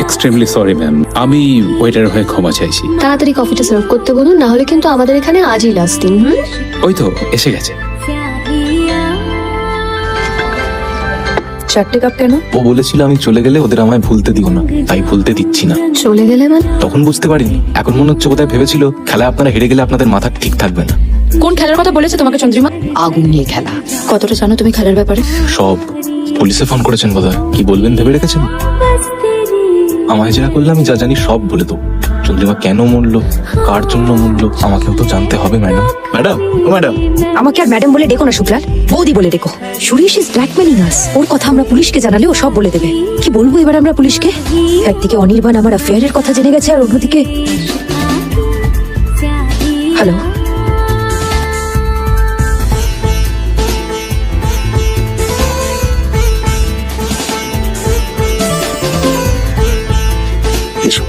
Extremely sorry ma'am, আমি ওয়েটারের হয়ে ক্ষমা চাইছি। তাড়াতাড়ি কফিটা সার্ভ করতে বলুন, না হলে কিন্তু আমাদের এখানে আজই লাস্ট দিন। ওই তো এসে গেছে। 4টে কাপ কেন? ও বলেছিল আমি চলে গেলে ওদের আমায় ভুলতে দিও না, তাই ভুলতে দিচ্ছি না। চলে গেলে মানে? তখন বুঝতে পারিনি, এখন মনে হচ্ছে বোধহয় ভেবেছিল খেলায় আপনারা হেরে গেলে আপনাদের মাথা ঠিক থাকবে না। কোন খেলার কথা বলেছে তোমাকে চন্দ্রিমা? আগুন নিয়ে খেলা। কতটা জানো তুমি খেলার ব্যাপারে? সব। পুলিশে ফোন করেছেন বোধহয়, কি বলবেন ভেবে রেখেছেন? আমায় যেটা করলে আমি যা জানি সব বলে দেবো। চন্দ্রিমা কেন মরলো, কার জন্য মরলো, আমাকেও তো জানতে হবে ম্যাডাম। ম্যাডাম, ও ম্যাডাম। আমাকে আর ম্যাডাম বলে ডেকো না শুক্লার, বৌদি বলে ডেকো। সুরেশ ইজ ব্ল্যাকমেলিং আস। ওর কথা আমরা পুলিশকে জানালে ও সব বলে দেবে। কি বলবো এবার আমরা পুলিশকে? একদিকে অনির্বাণ আমার অ্যাফেয়ারের কথা জেনে গেছে, আর অন্যদিকে হ্যালো, এসো।